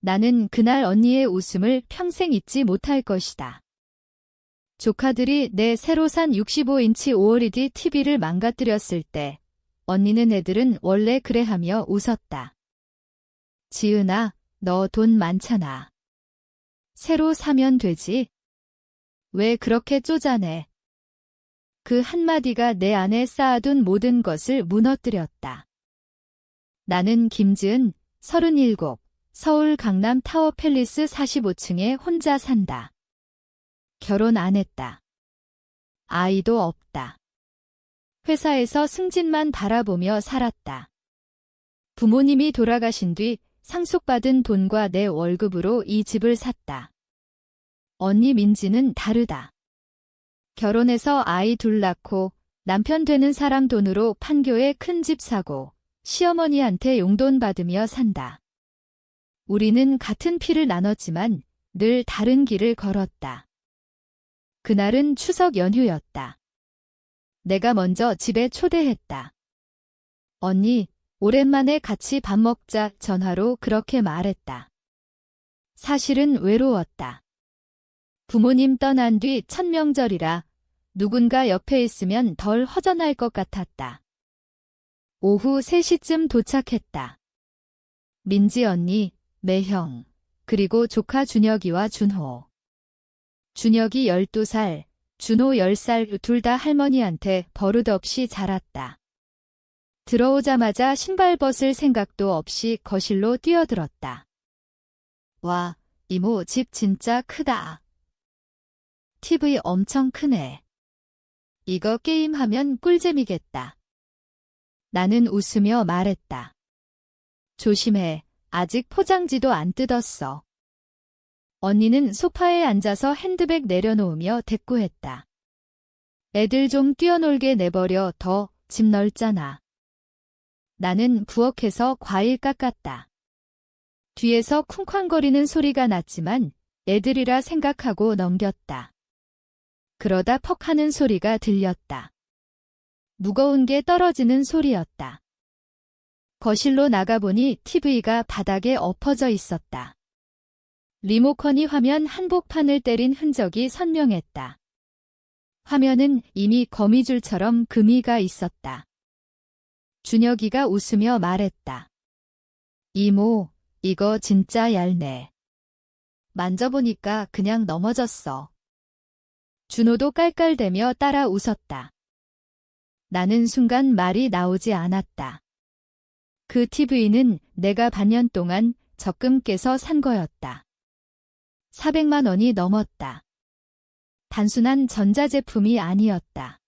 나는 그날 언니의 웃음을 평생 잊지 못할 것이다. 조카들이 내 새로 산 65인치 OLED TV를 망가뜨렸을 때 언니는 애들은 원래 그래 하며 웃었다. 지은아, 너 돈 많잖아. 새로 사면 되지. 왜 그렇게 쪼잔해? 그 한마디가 내 안에 쌓아둔 모든 것을 무너뜨렸다. 나는 김지은, 37, 서울 강남 타워 팰리스 45층에 혼자 산다. 결혼 안 했다. 아이도 없다. 회사에서 승진만 바라보며 살았다. 부모님이 돌아가신 뒤 상속받은 돈과 내 월급으로 이 집을 샀다. 언니 민지는 다르다. 결혼해서 아이 둘 낳고 남편 되는 사람 돈으로 판교에 큰 집 사고 시어머니한테 용돈 받으며 산다. 우리는 같은 피를 나눴지만 늘 다른 길을 걸었다. 그날은 추석 연휴였다. 내가 먼저 집에 초대했다. 언니, 오랜만에 같이 밥 먹자 전화로 그렇게 말했다. 사실은 외로웠다. 부모님 떠난 뒤 첫 명절이라 누군가 옆에 있으면 덜 허전할 것 같았다. 오후 3시쯤 도착했다. 민지 언니, 매형, 그리고 조카 준혁이와 준호. 준혁이 12살, 준호 10살 둘 다 할머니한테 버릇없이 자랐다. 들어오자마자 신발 벗을 생각도 없이 거실로 뛰어들었다. 와, 이모 집 진짜 크다. TV 엄청 크네. 이거 게임하면 꿀잼이겠다. 나는 웃으며 말했다. 조심해. 아직 포장지도 안 뜯었어. 언니는 소파에 앉아서 핸드백 내려놓으며 대꾸했다. 애들 좀 뛰어놀게 내버려 더 집 넓잖아. 나는 부엌에서 과일 깎았다. 뒤에서 쿵쾅거리는 소리가 났지만 애들이라 생각하고 넘겼다. 그러다 퍽 하는 소리가 들렸다. 무거운 게 떨어지는 소리였다. 거실로 나가보니 TV가 바닥에 엎어져 있었다. 리모컨이 화면 한복판을 때린 흔적이 선명했다. 화면은 이미 거미줄처럼 금이가 있었다. 준혁이가 웃으며 말했다. 이모, 이거 진짜 얇네. 만져보니까 그냥 넘어졌어. 준호도 깔깔대며 따라 웃었다. 나는 순간 말이 나오지 않았다. 그 TV는 내가 반년 동안 적금 깨서 산 거였다. 400만 원이 넘었다. 단순한 전자제품이 아니었다.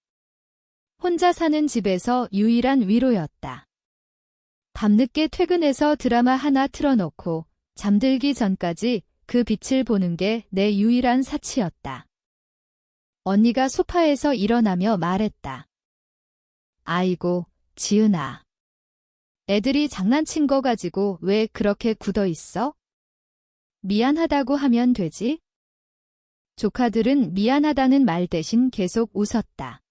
혼자 사는 집에서 유일한 위로였다. 밤늦게 퇴근해서 드라마 하나 틀어놓고 잠들기 전까지 그 빛을 보는 게 내 유일한 사치였다. 언니가 소파에서 일어나며 말했다. 아이고, 지은아. 애들이 장난친 거 가지고 왜 그렇게 굳어 있어? 미안하다고 하면 되지? 조카들은 미안하다는 말 대신 계속 웃었다.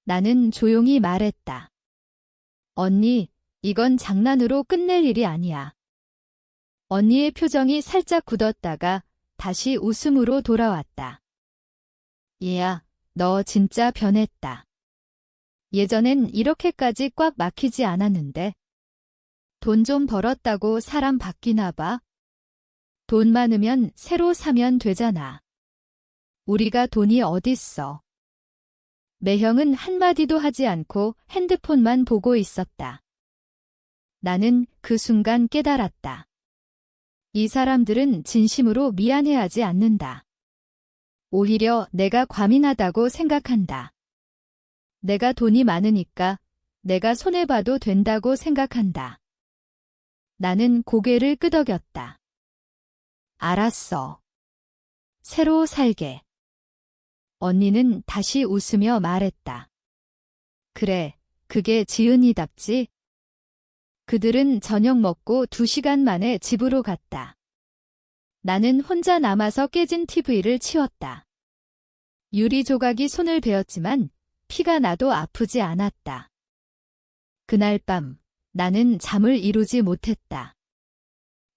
나는 조용히 말했다. 언니, 이건 장난으로 끝낼 일이 아니야. 언니의 표정이 살짝 굳었다가 다시 웃음으로 돌아왔다. 얘야, 너 진짜 변했다. 예전엔 이렇게까지 꽉 막히지 않았는데. 돈 좀 벌었다고 사람 바뀌나 봐. 돈 많으면 새로 사면 되잖아. 우리가 돈이 어딨어. 매형은 한마디도 하지 않고 핸드폰만 보고 있었다. 나는 그 순간 깨달았다. 이 사람들은 진심으로 미안해하지 않는다. 오히려 내가 과민하다고 생각한다. 내가 돈이 많으니까 내가 손해봐도 된다고 생각한다. 나는 고개를 끄덕였다. 알았어. 새로 살게. 언니는 다시 웃으며 말했다. 그래, 그게 지은이답지? 그들은 저녁 먹고 2시간 만에 집으로 갔다. 나는 혼자 남아서 깨진 TV를 치웠다. 유리 조각이 손을 베었지만 피가 나도 아프지 않았다. 그날 밤 나는 잠을 이루지 못했다.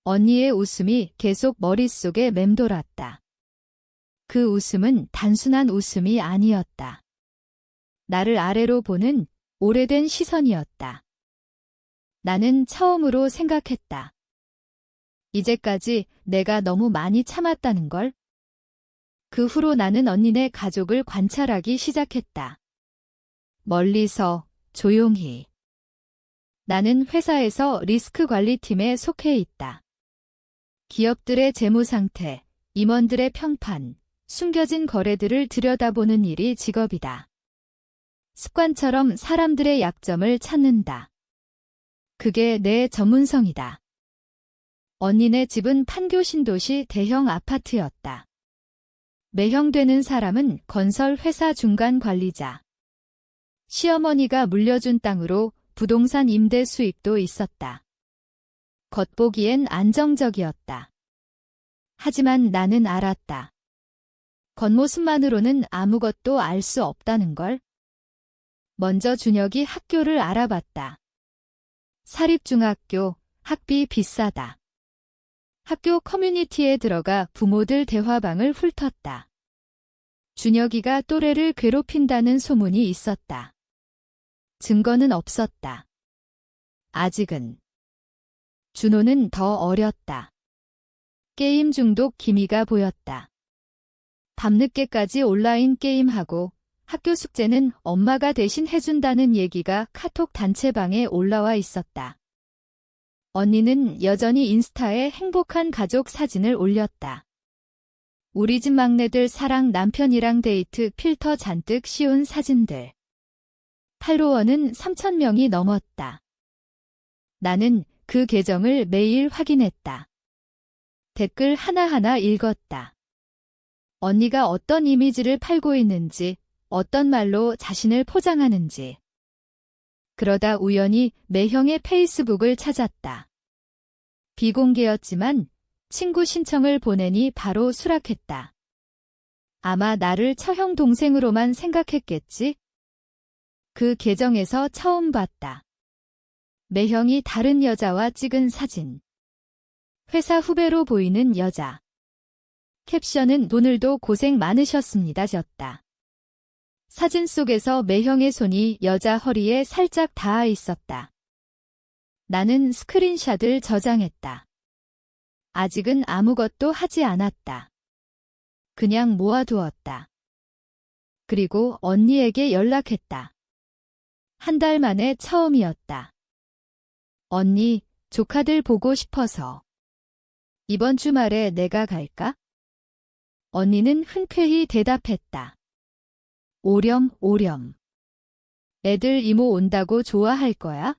언니의 웃음이 계속 머릿속에 맴돌았다. 그 웃음은 단순한 웃음이 아니었다. 나를 아래로 보는 오래된 시선이었다. 나는 처음으로 생각했다. 이제까지 내가 너무 많이 참았다는 걸. 그 후로 나는 언니네 가족을 관찰하기 시작했다. 멀리서, 조용히. 나는 회사에서 리스크 관리팀에 속해 있다. 기업들의 재무 상태, 임원들의 평판, 숨겨진 거래들을 들여다보는 일이 직업이다. 습관처럼 사람들의 약점을 찾는다. 그게 내 전문성이다. 언니네 집은 판교 신도시 대형 아파트였다. 매형되는 사람은 건설 회사 중간 관리자. 시어머니가 물려준 땅으로 부동산 임대 수익도 있었다. 겉보기엔 안정적이었다. 하지만 나는 알았다. 겉모습만으로는 아무것도 알 수 없다는 걸. 먼저 준혁이 학교를 알아봤다. 사립중학교, 학비 비싸다. 학교 커뮤니티에 들어가 부모들 대화방을 훑었다. 준혁이가 또래를 괴롭힌다는 소문이 있었다. 증거는 없었다. 아직은. 준호는 더 어렸다. 게임 중독 기미가 보였다. 밤늦게까지 온라인 게임하고 학교 숙제는 엄마가 대신 해준다는 얘기가 카톡 단체방에 올라와 있었다. 언니는 여전히 인스타에 행복한 가족 사진을 올렸다. 우리 집 막내들 사랑 남편이랑 데이트 필터 잔뜩 씌운 사진들. 팔로워는 3,000명이 넘었다. 나는 그 계정을 매일 확인했다. 댓글 하나하나 읽었다. 언니가 어떤 이미지를 팔고 있는지, 어떤 말로 자신을 포장하는지. 그러다 우연히 매형의 페이스북을 찾았다. 비공개였지만 친구 신청을 보내니 바로 수락했다. 아마 나를 처형 동생으로만 생각했겠지? 그 계정에서 처음 봤다. 매형이 다른 여자와 찍은 사진. 회사 후배로 보이는 여자. 캡션은 오늘도 고생 많으셨습니다 졌다. 사진 속에서 매형의 손이 여자 허리에 살짝 닿아 있었다. 나는 스크린샷을 저장했다. 아직은 아무것도 하지 않았다. 그냥 모아두었다. 그리고 언니에게 연락했다. 한 달 만에 처음이었다. 언니, 조카들 보고 싶어서. 이번 주말에 내가 갈까? 언니는 흔쾌히 대답했다. 오렴, 오렴. 애들 이모 온다고 좋아할 거야?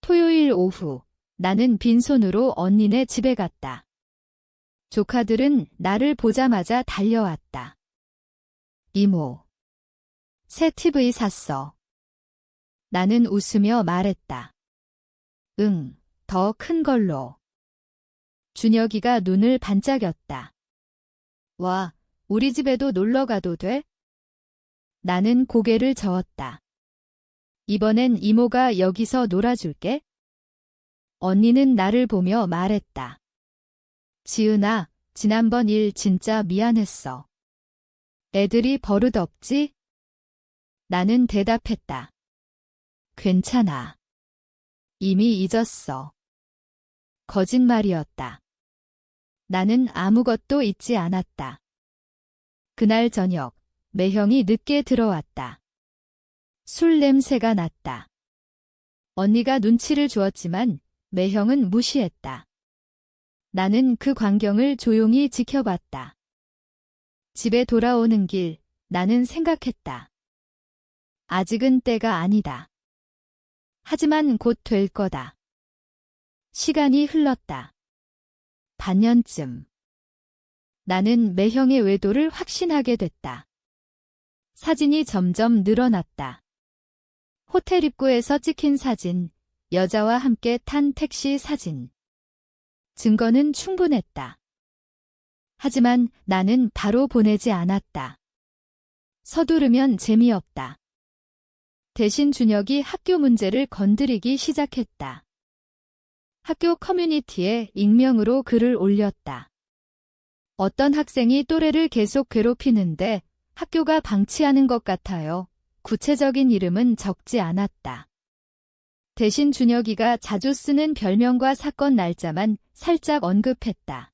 토요일 오후, 나는 빈손으로 언니네 집에 갔다. 조카들은 나를 보자마자 달려왔다. 이모. 새 TV 샀어. 나는 웃으며 말했다. 응, 더 큰 걸로. 준혁이가 눈을 반짝였다. 와, 우리 집에도 놀러 가도 돼? 나는 고개를 저었다. 이번엔 이모가 여기서 놀아줄게. 언니는 나를 보며 말했다. 지은아, 지난번 일 진짜 미안했어. 애들이 버릇없지? 나는 대답했다. 괜찮아. 이미 잊었어. 거짓말이었다. 나는 아무것도 잊지 않았다. 그날 저녁, 매형이 늦게 들어왔다. 술 냄새가 났다. 언니가 눈치를 주었지만 매형은 무시했다. 나는 그 광경을 조용히 지켜봤다. 집에 돌아오는 길, 나는 생각했다. 아직은 때가 아니다. 하지만 곧 될 거다. 시간이 흘렀다. 반년쯤. 나는 매형의 외도를 확신하게 됐다. 사진이 점점 늘어났다. 호텔 입구에서 찍힌 사진, 여자와 함께 탄 택시 사진. 증거는 충분했다. 하지만 나는 바로 보내지 않았다. 서두르면 재미없다. 대신 준혁이 학교 문제를 건드리기 시작했다. 학교 커뮤니티에 익명으로 글을 올렸다. 어떤 학생이 또래를 계속 괴롭히는데 학교가 방치하는 것 같아요. 구체적인 이름은 적지 않았다. 대신 준혁이가 자주 쓰는 별명과 사건 날짜만 살짝 언급했다.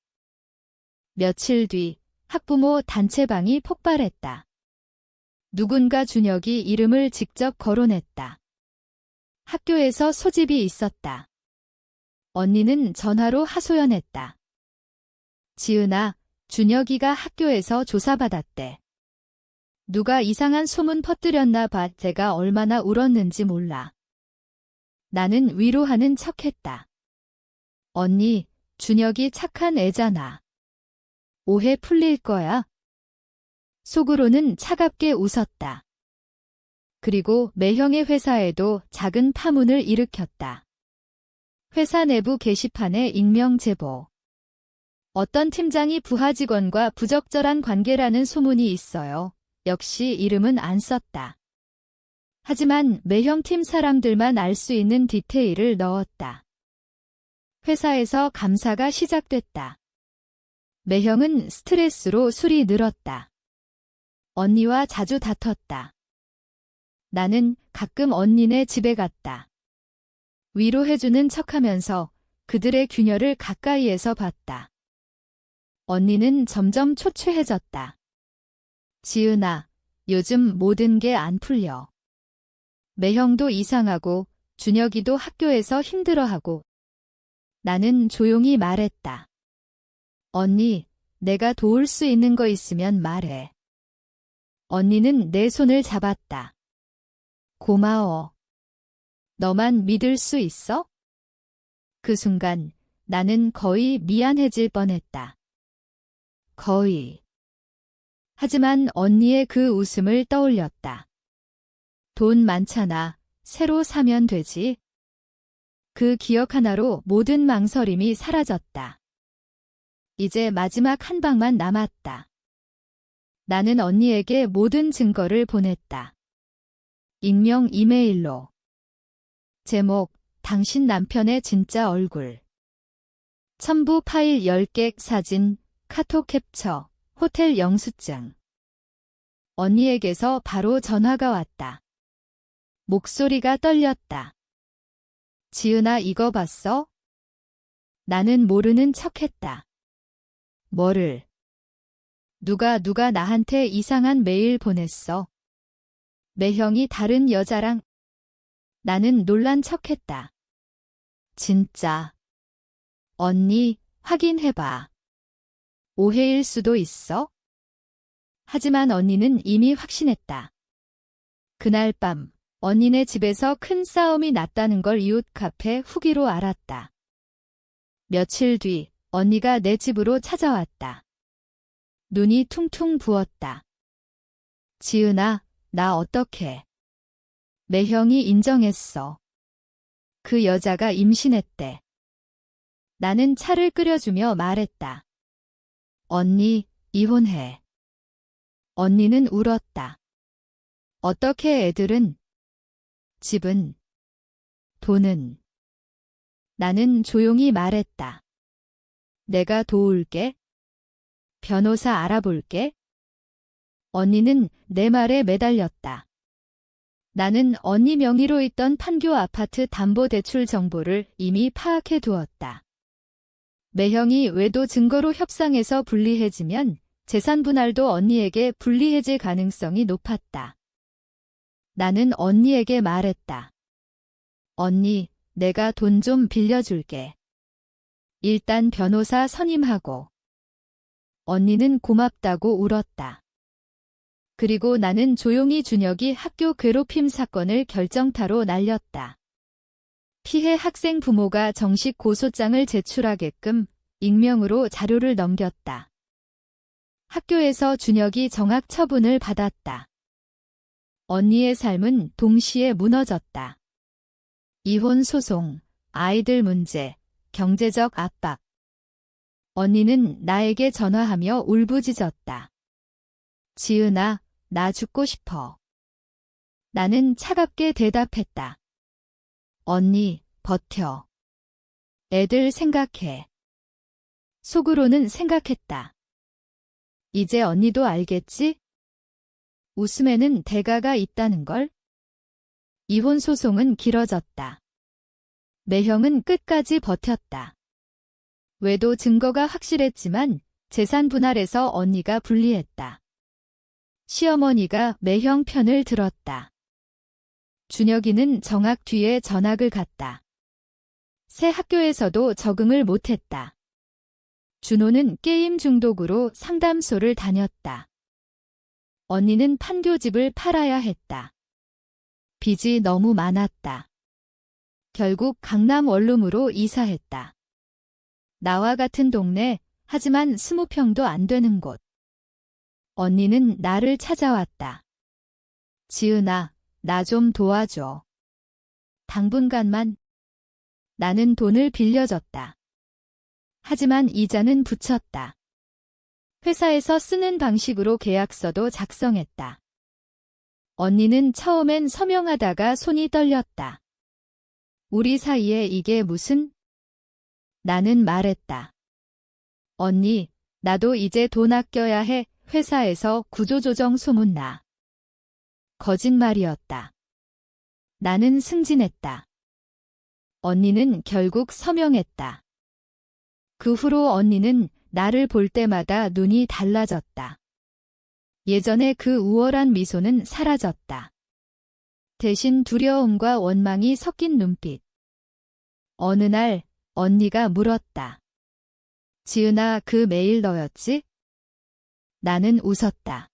며칠 뒤 학부모 단체방이 폭발했다. 누군가 준혁이 이름을 직접 거론했다. 학교에서 소집이 있었다. 언니는 전화로 하소연했다. 지은아, 준혁이가 학교에서 조사받았대. 누가 이상한 소문 퍼뜨렸나 봐. 제가 얼마나 울었는지 몰라. 나는 위로하는 척했다. 언니, 준혁이 착한 애잖아. 오해 풀릴 거야. 속으로는 차갑게 웃었다. 그리고 매형의 회사에도 작은 파문을 일으켰다. 회사 내부 게시판에 익명 제보. 어떤 팀장이 부하 직원과 부적절한 관계라는 소문이 있어요. 역시 이름은 안 썼다. 하지만 매형 팀 사람들만 알 수 있는 디테일을 넣었다. 회사에서 감사가 시작됐다. 매형은 스트레스로 술이 늘었다. 언니와 자주 다퉜다. 나는 가끔 언니네 집에 갔다. 위로해주는 척하면서 그들의 균열을 가까이에서 봤다. 언니는 점점 초췌해졌다. 지은아, 요즘 모든 게 안 풀려. 매형도 이상하고 준혁이도 학교에서 힘들어하고. 나는 조용히 말했다. 언니, 내가 도울 수 있는 거 있으면 말해. 언니는 내 손을 잡았다. 고마워. 너만 믿을 수 있어? 그 순간 나는 거의 미안해질 뻔했다. 거의. 하지만 언니의 그 웃음을 떠올렸다. 돈 많잖아. 새로 사면 되지. 그 기억 하나로 모든 망설임이 사라졌다. 이제 마지막 한 방만 남았다. 나는 언니에게 모든 증거를 보냈다. 익명 이메일로. 제목, 당신 남편의 진짜 얼굴. 첨부 파일 10개 사진, 카톡 캡처, 호텔 영수증. 언니에게서 바로 전화가 왔다. 목소리가 떨렸다. 지은아, 이거 봤어? 나는 모르는 척했다. 뭐를? 누가 나한테 이상한 메일 보냈어. 매형이 다른 여자랑. 나는 놀란 척했다. 진짜. 언니, 확인해봐. 오해일 수도 있어? 하지만 언니는 이미 확신했다. 그날 밤, 언니네 집에서 큰 싸움이 났다는 걸 이웃 카페 후기로 알았다. 며칠 뒤, 언니가 내 집으로 찾아왔다. 눈이 퉁퉁 부었다. 지은아, 나 어떡해. 매형이 인정했어. 그 여자가 임신했대. 나는 차를 끓여주며 말했다. 언니, 이혼해. 언니는 울었다. 어떻게 애들은? 집은? 돈은? 나는 조용히 말했다. 내가 도울게. 변호사 알아볼게. 언니는 내 말에 매달렸다. 나는 언니 명의로 있던 판교 아파트 담보대출 정보를 이미 파악해 두었다. 매형이 외도 증거로 협상해서 불리해지면 재산 분할도 언니에게 불리해질 가능성이 높았다. 나는 언니에게 말했다. 언니, 내가 돈 좀 빌려줄게. 일단 변호사 선임하고. 언니는 고맙다고 울었다. 그리고 나는 조용히 준혁이 학교 괴롭힘 사건을 결정타로 날렸다. 피해 학생 부모가 정식 고소장을 제출하게끔 익명으로 자료를 넘겼다. 학교에서 준혁이 정학 처분을 받았다. 언니의 삶은 동시에 무너졌다. 이혼 소송, 아이들 문제, 경제적 압박. 언니는 나에게 전화하며 울부짖었다. 지은아, 나 죽고 싶어. 나는 차갑게 대답했다. 언니, 버텨. 애들 생각해. 속으로는 생각했다. 이제 언니도 알겠지? 웃음에는 대가가 있다는 걸. 이혼 소송은 길어졌다. 매형은 끝까지 버텼다. 외도 증거가 확실했지만 재산 분할에서 언니가 불리했다. 시어머니가 매형 편을 들었다. 준혁이는 정학 뒤에 전학을 갔다. 새 학교에서도 적응을 못했다. 준호는 게임 중독으로 상담소를 다녔다. 언니는 판교집을 팔아야 했다. 빚이 너무 많았다. 결국 강남 원룸으로 이사했다. 나와 같은 동네, 하지만 20평도 안 되는 곳. 언니는 나를 찾아왔다. 지은아, 나 좀 도와줘. 당분간만. 나는 돈을 빌려줬다. 하지만 이자는 붙였다. 회사에서 쓰는 방식으로 계약서도 작성했다. 언니는 처음엔 서명하다가 손이 떨렸다. 우리 사이에 이게 무슨? 나는 말했다. 언니, 나도 이제 돈 아껴야 해. 회사에서 구조조정 소문나. 거짓말이었다. 나는 승진했다. 언니는 결국 서명했다. 그 후로 언니는 나를 볼 때마다 눈이 달라졌다. 예전에 그 우월한 미소는 사라졌다. 대신 두려움과 원망이 섞인 눈빛. 어느 날 언니가 물었다. 지은아, 그 메일 너였지? 나는 웃었다.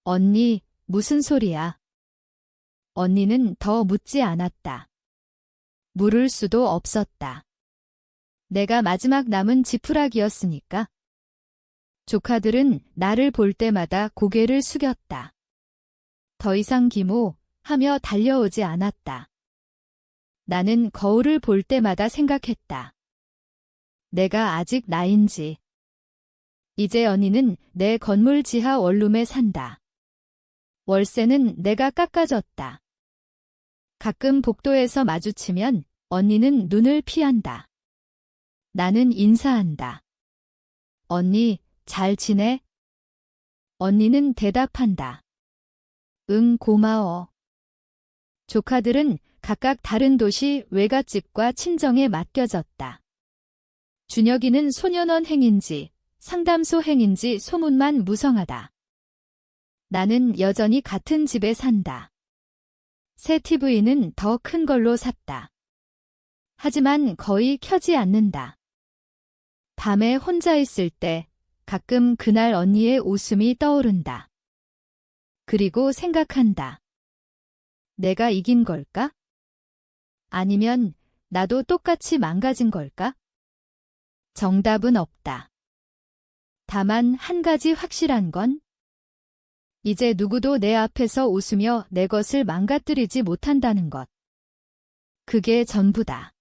언니, 무슨 소리야? 언니는 더 묻지 않았다. 물을 수도 없었다. 내가 마지막 남은 지푸라기였으니까. 조카들은 나를 볼 때마다 고개를 숙였다. 더 이상 기모 하며 달려오지 않았다. 나는 거울을 볼 때마다 생각했다. 내가 아직 나인지. 이제 언니는 내 건물 지하 원룸에 산다. 월세는 내가 깎아줬다. 가끔 복도에서 마주치면 언니는 눈을 피한다. 나는 인사한다. 언니, 잘 지내? 언니는 대답한다. 응, 고마워. 조카들은 각각 다른 도시 외갓집과 친정에 맡겨졌다. 준혁이는 소년원 행인지 상담소 행인지 소문만 무성하다. 나는 여전히 같은 집에 산다. 새 TV는 더 큰 걸로 샀다. 하지만 거의 켜지 않는다. 밤에 혼자 있을 때 가끔 그날 언니의 웃음이 떠오른다. 그리고 생각한다. 내가 이긴 걸까? 아니면 나도 똑같이 망가진 걸까? 정답은 없다. 다만 한 가지 확실한 건 이제 누구도 내 앞에서 웃으며 내 것을 망가뜨리지 못한다는 것. 그게 전부다.